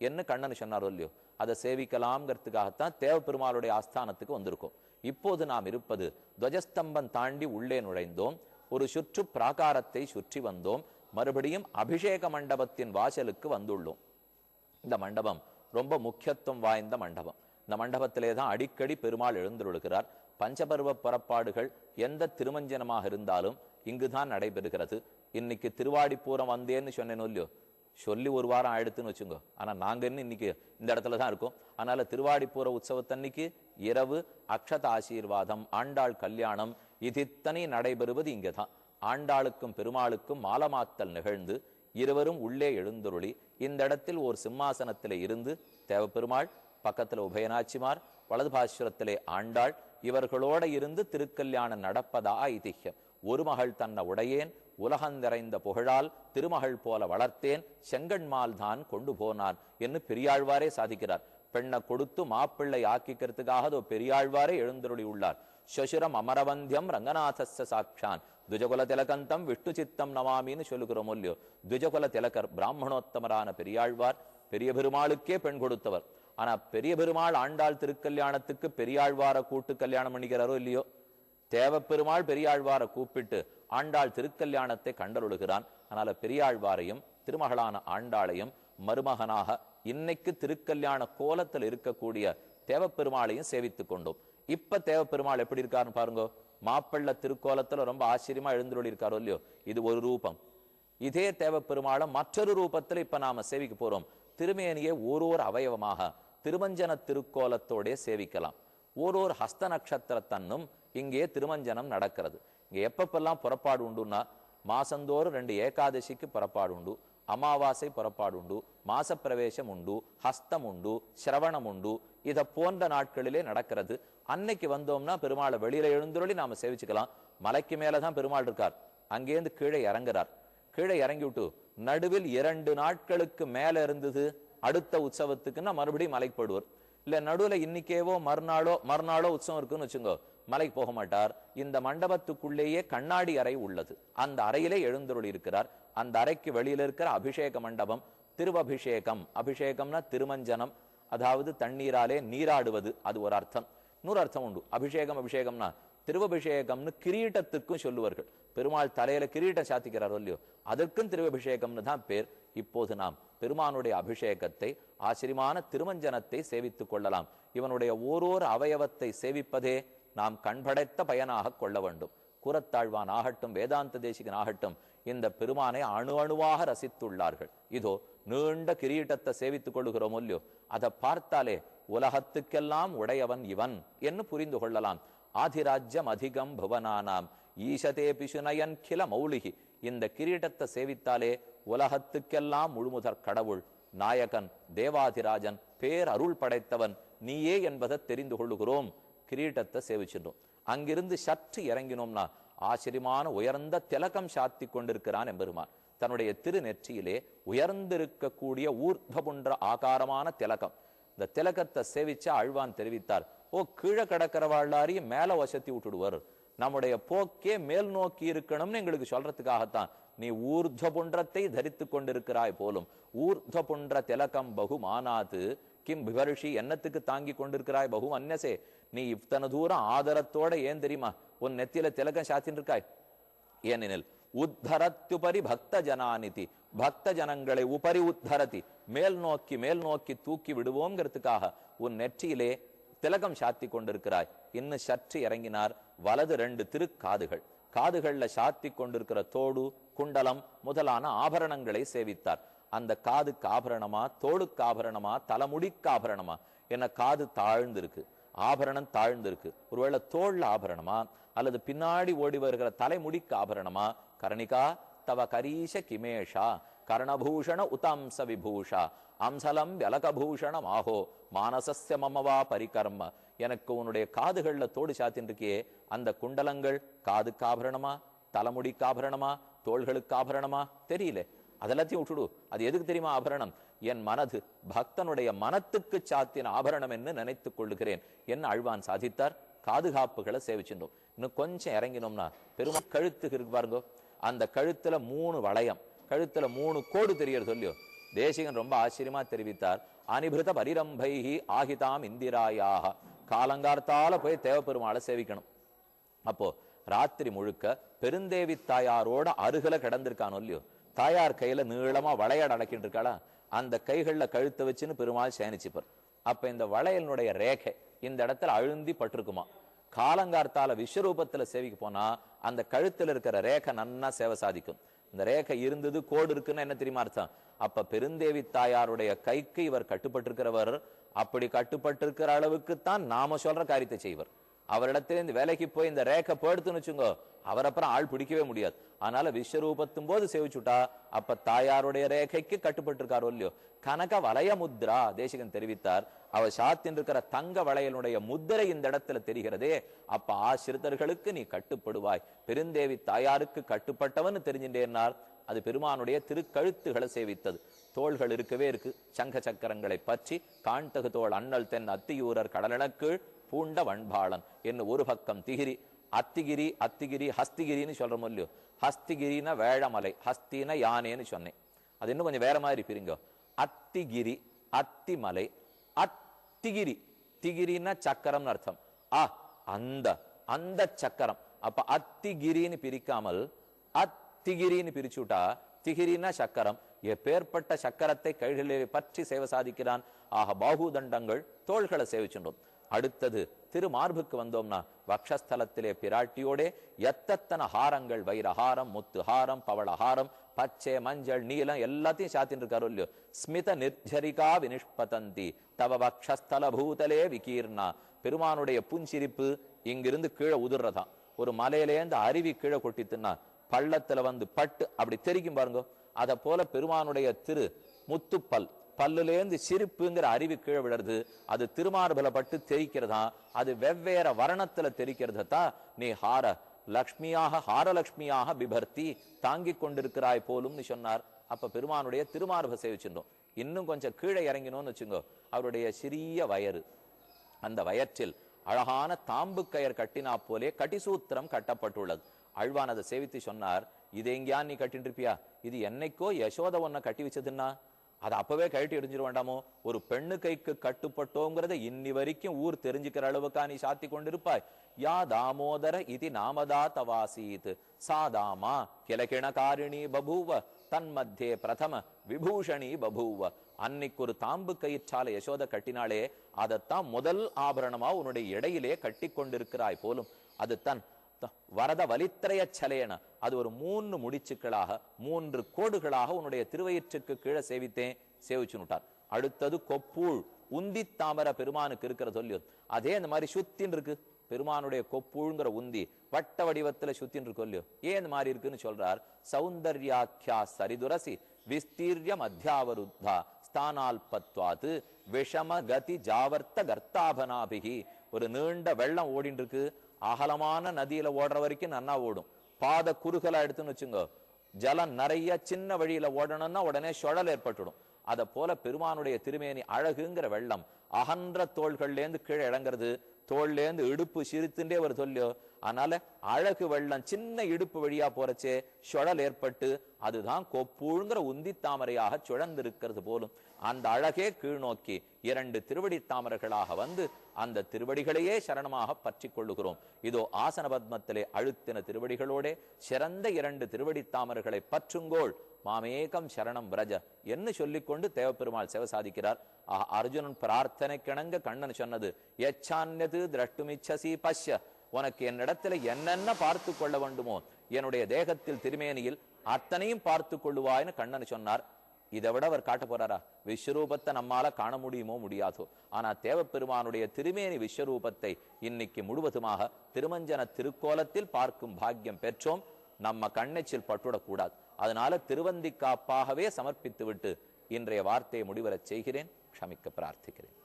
என்ன கண்ணன் சொன்னாரோ இல்லையோ, அதை சேவிக்கலாம்ங்கிறதுக்காகத்தான் தேவப்பெருமாளுடைய ஆஸ்தானத்துக்கு வந்திருக்கோம். இப்போது நாம் இருப்பது துவஜஸ்தம்பம் தாண்டி உள்ளே நுழைந்தோம், ஒரு சுற்று பிராகாரத்தை சுற்றி வந்தோம், மறுபடியும் அபிஷேக மண்டபத்தின் வாசலுக்கு வந்துள்ளோம். இந்த மண்டபம் ரொம்ப முக்கியத்துவம் வாய்ந்த மண்டபம். இந்த மண்டபத்திலே தான் அடிக்கடி பெருமாள் எழுந்தருளுகிறார். பஞ்சபர்வ புறப்பாடுகள் எந்த திருமஞ்சனமாக இருந்தாலும் இங்குதான் நடைபெறுகிறது. இன்னைக்கு திருவாடிப்பூரம் வந்தேன்னு சொன்னேன்னு இல்லையோ, சொல்லி ஒரு வாரம் ஆயிடுத்துன்னு வச்சுங்க. ஆனா நாங்க இன்னைக்கு இந்த இடத்துல தான் இருக்கோம். அதனால திருவாடிப்பூர உற்சவத்தன்னைக்கு இரவு அக்ஷத ஆசீர்வாதம், ஆண்டாள் கல்யாணம், இது இத்தனை நடைபெறுவது இங்கதான். ஆண்டாளுக்கும் பெருமாளுக்கும் மாலமாத்தல் நிகழ்ந்து இருவரும் உள்ளே எழுந்தருளி இந்த இடத்தில் ஒரு சிம்மாசனத்திலே இருந்து தேவப்பெருமாள், பக்கத்துல உபயநாச்சிமார், வலது பாசுரத்திலே ஆண்டாள், இவர்களோட இருந்து திருக்கல்யாணம் நடப்பதா ஐதிஹ்யம். ஒரு மகள் தன்னை உடையேன், உலகந்திரைந்த புகழால் திருமகள் போல வளர்த்தேன், செங்கண்மால் தான் கொண்டு போனான் என்று பெரியாழ்வாரே சாதிக்கிறார். பெண்ணை கொடுத்து மாப்பிள்ளை ஆக்கிக்கிறதுக்காக பெரியாழ்வாரே எழுந்தருளி உள்ளார். சசுரம் அமரவந்தியம் ரங்கநாதஸ்ய சாட்சான் துஜகுல திலகந்தம் விஷ்ணு சித்தம் நமாமின்னு சொல்லுகிறோம் இல்லையோ. துஜகுல திலகர் பிராமணோத்தமரான பெரியாழ்வார் பெரிய பெருமாளுக்கே பெண் கொடுத்தவர். ஆனா பெரிய பெருமாள் ஆண்டாள் திருக்கல்யாணத்துக்கு பெரியாழ்வார கூட்டு கல்யாணம் பண்ணிக்கிறாரோ இல்லையோ, தேவப்பெருமாள் பெரியாழ்வார கூப்பிட்டு ஆண்டாள் திருக்கல்யாணத்தை கண்டருளுகிறான். அதனால பெரியாழ்வாரையும் திருமகளான ஆண்டாளையும் மருமகனாக இன்னைக்கு திருக்கல்யாண கோலத்தில் இருக்கக்கூடிய தேவப்பெருமாளையும் சேவித்துக் கொண்டோம். இப்ப தேவப்பெருமாள் எப்படி இருக்காருன்னு பாருங்க. மாப்பிள்ள திருக்கோலத்துல ரொம்ப ஆச்சரியமா எழுந்துள்ளி இருக்காரோ இல்லையோ, இது ஒரு ரூபம். இதே தேவப்பெருமாளை மற்றொரு ரூபத்துல இப்ப நாம சேவிக்க போறோம். திருமேனியை ஓரோர் அவயவமாக திருமஞ்சன திருக்கோலத்தோட சேவிக்கலாம். ஓரோர் ஹஸ்த நட்சத்திரத்தன்னும் இங்கே திருமஞ்சனம் நடக்கிறது. இங்க எப்பப்பெல்லாம் புறப்பாடு உண்டுன்னா, மாசந்தோறும் 2 ஏகாதசிக்கு புறப்பாடு உண்டு, அமாவாசை புறப்பாடு உண்டு, மாசப்பிரவேசம் உண்டு, ஹஸ்தம் உண்டு, சிரவணம் உண்டு. இத போன்ற நாட்களிலே நடக்கிறது. அன்னைக்கு வந்தோம்னா பெருமாளை வெளியில எழுந்துருளி நாம சேவிச்சுக்கலாம். மலைக்கு மேலதான் பெருமாள் இருக்கார். அங்கேருந்து கீழே இறங்குறார். கீழே இறங்கி விட்டு நடுவில் 2 நாட்களுக்கு மேல இருந்தது அடுத்த உற்சவத்துக்குன்னா மறுபடியும் மலைக்கு போடுவார். இல்ல நடுவுல இன்னைக்கேவோ மறுநாளோ உற்சவம் இருக்குன்னு வச்சுங்கோ, மலைக்கு போக மாட்டார். இந்த மண்டபத்துக்குள்ளேயே கண்ணாடி அறை உள்ளது. அந்த அறையிலே எழுந்தருளி இருக்கிறார். அந்த அறைக்கு வெளியில இருக்கிற அபிஷேக மண்டபம் திருவபிஷேகம். அபிஷேகம்னா திருமஞ்சனம், அதாவது தண்ணீராலே நீராடுவது, அது ஒரு அர்த்தம். இன்னொரு அர்த்தம் உண்டு. அபிஷேகம்னா திருவபிஷேகம்னு கிரீட்டத்துக்கும் சொல்லுவார்கள். பெருமாள் தலையில கிரீட்டம் சாத்திக்கிறாரோ இல்லையோ, அதற்கும் திருவபிஷேகம்னு தான் பேர். இப்போது நாம் பெருமானுடைய அபிஷேகத்தை, ஆச்சரியமான திருமஞ்சனத்தை சேவித்துக் கொள்ளலாம். இவனுடைய ஓரோரு அவயவத்தை சேவிப்பதே நாம் கண்படைத்த பயனாக கொள்ள வேண்டும். கூரத்தாழ்வான் ஆகட்டும், வேதாந்த தேசிகன் ஆகட்டும், இந்த பெருமானை அணு அணுவாக ரசித்துள்ளார்கள். இதோ நீண்ட கிரீட்டத்தை சேவித்துக் கொள்ளுகிறோம் இல்லையோ, அதை பார்த்தாலே உலகத்துக்கெல்லாம் உடையவன் இவன் என்று புரிந்து கொள்ளலாம். ஆதிராஜ்யம் அதிகம் புவனானாம் ஈசதே பிசுனயன் கில மௌலிகி. இந்த கிரீட்டத்தை சேவித்தாலே உலகத்துக்கெல்லாம் முழுமுதற் கடவுள், நாயகன், தேவாதிராஜன், பேரருள் படைத்தவன் நீயே என்பதை தெரிந்து கொள்ளுகிறோம். கிரீட்டத்தை சேவிச்சிடும். அங்கிருந்து சற்று இறங்கினோம்னா ஆச்சரியமான உயர்ந்த திலகம் சாத்தி கொண்டிருக்கிறான் எம்பெருமான். தன்னுடைய திருநெற்றியிலே உயர்ந்திருக்கக்கூடிய ஊர்த்வபுன்ற ஆகாரமான திலகம். இந்த திலகத்தை சேவிச்ச ஆழ்வான் தெரிவித்தார், ஓ கீழே கடக்கிறவாழ்லாரையும் மேல வசத்தி விட்டுடுவார். நம்முடைய போக்கே மேல் நோக்கி இருக்கணும்னு எங்களுக்கு சொல்றதுக்காகத்தான் நீ ஊர்த்வபுன்றத்தை தரித்து கொண்டிருக்கிறாய் போலும். ஊர்த்வபுன்ற திலகம் பகு மானாது கிம் விவர்ஷி, என்னத்துக்கு தாங்கி கொண்டிருக்கிறாய் பகு அன்னசே. நீ இத்தனை தூரம் ஆதரத்தோட ஏன் தெரியுமா உன் நெத்தியில திலகம் சாத்தின்னு இருக்காய்? ஏனெனில் உத்தரத்யுபரி பக்த ஜனானிதி, பக்த ஜனங்களை உபரி உத்தரதி, மேல் நோக்கி தூக்கி விடுவோங்கிறதுக்காக உன் நெற்றியிலே திலகம் சாத்தி கொண்டிருக்கிறாய். இன்னும் சற்று இறங்கினார். வலது 2 திருக்காதுகள், காதுகள்ல சாத்தி கொண்டிருக்கிற தோடு, குண்டலம் முதலான ஆபரணங்களை சேவித்தார். அந்த காதுக்கு ஆபரணமா, தோடுக்கு ஆபரணமா, தலைமுடிக்கு ஆபரணமா? என்ன காது தாழ்ந்திருக்கு, ஆபரணம் தாழ்ந்திருக்கு. ஒருவேளை தோல்ல ஆபரணமா, அல்லது பின்னாடி ஓடி வருகிற தலைமுடிக்கு ஆபரணமா? கர்ணிகா தவ கரீஷ கிமேஷா கர்ணபூஷண உதம்ச விபூஷா அம்சலம் விலகபூஷணம் ஆஹோ மானசஸ்ய மமவா பரிகர்ம. எனக்கு உன்னுடைய காதுகள்ல தோடு சாத்தின் இருக்கியே, அந்த குண்டலங்கள் காதுக்கு ஆபரணமா, தலைமுடிக்கு ஆபரணமா, தோள்களுக்கு ஆபரணமா? தெரியல. அதெல்லாத்தையும் விட்டுடு. அது எதுக்கு தெரியுமா ஆபரணம்? என் மனது பக்தனுடைய மனத்துக்கு சாத்தின ஆபரணம் என்று நினைத்துக் கொள்ளுகிறேன் என்ன ஆழ்வான் சாதித்தார். காதுகாப்புகளை சேவிச்சிருந்தோம். இன்னும் கொஞ்சம் இறங்கினோம்னா பெருமை கழுத்துக்கு இருக்கு பாருங்க. அந்த கழுத்துல 3 வளையம், கழுத்துல 3 கோடு தெரியறது சொல்லியோ. தேசிகன் ரொம்ப ஆச்சரியமா தெரிவித்தார். அனிபிருத பரிரம்பைஹி ஆகிதாம் இந்திராயாக. காலங்கார்த்தால போய் தேவப்பெருமாளை சேவிக்கணும். அப்போ ராத்திரி முழுக்க பெருந்தேவி தாயாரோட அருகில கிடந்திருக்கானோ இல்லையோ, தாயார் கையில நீளமா வளையாட அடக்கிட்டு இருக்காளா, அந்த கைகள்ல கழுத்தை வச்சுன்னு பெருமாள் சேனிச்சுப்பார். அப்ப இந்த வளையலினுடைய ரேகை இந்த இடத்துல அழுந்தி பட்டிருக்குமா. காலங்கார்த்தால விஸ்வரூபத்துல சேவிக்க போனா அந்த கழுத்துல இருக்கிற ரேகை நன்னா சேவை சாதிக்கும். இந்த ரேகை இருந்தது, கோடு இருக்குன்னு என்ன தெரியுமா அர்த்தம்? அப்ப பெருந்தேவி தாயாருடைய கைக்கு இவர் கட்டுப்பட்டிருக்கிறவர். அப்படி கட்டுப்பட்டிருக்கிற அளவுக்குத்தான் நாம சொல்ற காரியத்தை செய்வர். அவரிடத்துல இந்த வேலைக்கு போய் இந்த ரேகை போடுத்துன்னு வச்சுங்கோ, அவர் அப்புறம் ஆள் பிடிக்கவே முடியாது. அதனால விஸ்வரூபத்தும் போது சேவிச்சுட்டா அப்ப தாயாருடைய ரேகைக்கு கட்டுப்பட்டிருக்காரோ இல்லையோ. கனக வலய முத்ரா தேசிகன் தெரிவித்தார். அவர் சாத்தின் இருக்கிற தங்க வளையலுடைய முத்திரை இந்த இடத்துல தெரிகிறதே, அப்ப ஆசிரிதர்களுக்கு நீ கட்டுப்படுவாய், பெருந்தேவி தாயாருக்கு கட்டுப்பட்டவன் தெரிஞ்சின்றேன்னார். அது பெருமானுடைய திருக்கழுத்துகளை சேவித்தது. தோள்கள் இருக்கவே இருக்கு, சங்க சக்கரங்களை பற்றி காண்டகு தோள் அண்ணல் தென் அத்தியூரர் கடலனக்கீழ் பூண்ட வண்பாளன் என்ன ஒரு பக்கம் திகிரி, அத்திகிரி அத்திகிரி ஹஸ்திகிரின்னு சொல்றோம் இல்லையோ. ஹஸ்திகிரினா வேழமலை, ஹஸ்தின யானேன்னு சொன்னேன். அது இன்னும் கொஞ்சம் வேற மாதிரி பிரிங்க. அத்திகிரி அத்திமலை, அத்திகிரி திகிரின்னா சக்கரம்னு அர்த்தம். அந்த அந்த சக்கரம். அப்ப அத்திகிரின்னு பிரிக்காமல் அத்திகிரின்னு பிரிச்சுட்டா திகிரினா சக்கரம். எப்பேற்பட்ட சக்கரத்தை கைகளிலே பற்றி சேவை சாதிக்கிறான். ஆக பாகுதண்டங்கள் தோள்களை சேவிச்சுட்டோம். அடுத்தது திருமார்புக்கு வந்தோம்னா வக்ஷஸ்தலத்திலே பிராட்டியோட எத்தனை ஹாரங்கள், வைரஹாரம், முத்துஹாரம், பவளஹாரம், பச்சை மஞ்சள் நீலம் எல்லாத்தையும் சாத்தின்னு இருக்காரோ இல்லையோ. ஸ்மித நிர்ஜரிகா வினிஷ்பதந்தி தவ வக்ஷஸ்தல பூதலே விகீர்ணா. பெருமானுடைய புஞ்சிரிப்பு இங்கிருந்து கீழே உதிர்றதான். ஒரு மலையிலேருந்து அருவி கீழே கொட்டித்துன்னா பள்ளத்துல வந்து பட்டு அப்படி தெரிக்கும் பாருங்க. அத போல பெருமானுடைய திரு முத்துப்பல் பல்லுலேந்து சிரிப்புங்கிற அருவி கீழே விடுறது. அது திருமார்பல பட்டு தெரிக்கிறதா, அது வெவ்வேற வர்ணத்துல தெரிக்கிறதா. நீ ஹார லக்ஷ்மியாக ஹாரலக்ஷ்மியாக பிபர்த்தி தாங்கி கொண்டிருக்கிறாய் போலும்னு சொன்னார். அப்ப பெருமானுடைய திருமார்பை சேவிச்சுட்டோம். இன்னும் கொஞ்சம் கீழே இறங்கினோம்னு வச்சுங்கோ, அவருடைய சிறிய வயறு, அந்த வயற்றில் அழகான தாம்பு கயர் கட்டினா போலே கட்டிசூத்திரம் கட்டப்பட்டுள்ளது. அழ்வான் அதை சேவித்து சொன்னார், இது எங்கேயா நீ கட்டிட்டு இருப்பியா? இது என்னைக்கோ யசோத ஒன்ன கட்டி வச்சதுன்னா அதை அப்பவே கழட்டி எரிஞ்சிட வேண்டாமோ? ஒரு பெண்ணு கைக்கு கட்டுப்பட்டோங்கிறத இன்னி வரைக்கும் ஊர் தெரிஞ்சுக்கிற அளவுக்கா நீ சாத்தி கொண்டிருப்பாய்? யா தாமோதர இது நாமதா தவாசீத் சாதாமா கிளகிணகாரிணி பபூவ தன்மத்தியே பிரதம விபூஷணி பபூவ. அன்னைக்கு ஒரு தாம்பு கயிற்றால யசோத கட்டினாலே அதைத்தான் முதல் ஆபரணமா உன்னுடைய இடையிலே கட்டி கொண்டிருக்கிறாய் போலும். அது தன் வரத வலித்திரைய சலேன, அது ஒரு 3 முடிச்சுக்களாக 3 கோடுகளாக உன்னுடைய திருவயிற்றுக்கு கீழே சேவித்தேன் சேவிச்சுட்டார். அடுத்தது கொப்பூள் உந்தி தாமரை பெருமானுக்கு இருக்கிற சொல்லியோ, அதே இந்த மாதிரி சுத்தின் இருக்கு. பெருமானுடைய கொப்பூழ்ங்கிற உந்தி வட்ட வடிவத்துல சுத்தின் இருக்கு இல்லையோ. ஏன் இந்த மாதிரி இருக்குன்னு சொல்றார். சௌந்தர்யாக்கியா சரிதுரசி விஸ்தீர்ய மத்தியாவருத்தா ஸ்தானால்பத்வாது விஷம கதி ஜாவர்த்த கர்த்தாபனாபிகி. ஒரு நீண்ட வெள்ளம் ஓடின்னு இருக்கு, அகலமான நதியில ஓடுற வரைக்கும் நன்னா ஓடும். பாத குறுகலா எடுத்துன்னு வச்சுங்க, ஜலம் நிறைய சின்ன வழியில ஓடணும்னா உடனே சுழல் ஏற்பட்டுடும். அத போல பெருமானுடைய திருமேனி அழகுங்கிற வெள்ளம் அகன்ற தோள்கள்லேருந்து கீழே இறங்குறது, தோல்லேருந்து இடுப்பு சிரித்துண்டே ஒரு சொல்லியோ. அதனால அழகு வெள்ளம் சின்ன இடுப்பு வழியா போறச்சே சுழல் ஏற்பட்டு அதுதான் கொப்பூழ்ங்கிற உந்தி தாமரையாக சுழந்திருக்கிறது போலும். அந்த அழகே கீழ் நோக்கி 2 திருவடி தாமரைகளாக வந்து அந்த திருவடிகளையே சரணமாக பற்றி கொள்ளுகிறோம். இதோ ஆசன பத்மத்திலே அழுத்தின திருவடிகளோட சிறந்த 2 திருவடி தாமரைகளை பற்றுங்கோள் மாமேகம் சரணம் விரஜ என்று சொல்லிக்கொண்டு தேவப்பெருமாள் சேவை சாதிக்கிறார். அர்ஜுனன் பிரார்த்தனை கிணங்க கண்ணன் சொன்னது எச்சான்யது திரஷ்டுமிச்சசி பஷ்ய, உனக்கு என்னிடத்துல என்னென்ன பார்த்து கொள்ள வேண்டுமோ என்னுடைய தேகத்தில் திருமேனியில் அத்தனையும் பார்த்து கொள்ளுவாய்னு கண்ணன் சொன்னார். இதை விட அவர் காட்ட போறாரா? விஸ்வரூபத்தை நம்மால காண முடியுமோ முடியாதோ. ஆனா தேவப்பெருமானுடைய திருமேனி விஸ்வரூபத்தை இன்னைக்கு முழுவதுமாக திருமஞ்சன திருக்கோலத்தில் பார்க்கும் பாக்கியம் பெற்றோம். நம்ம கண்ணெச்சில் பட்டுடக்கூடாது. அதனால திருவந்திக்காப்பாகவே சமர்ப்பித்து விட்டு இன்றைய வார்த்தையை முடிவரச் செய்கிறேன். க்ஷமிக்க பிரார்த்திக்கிறேன்.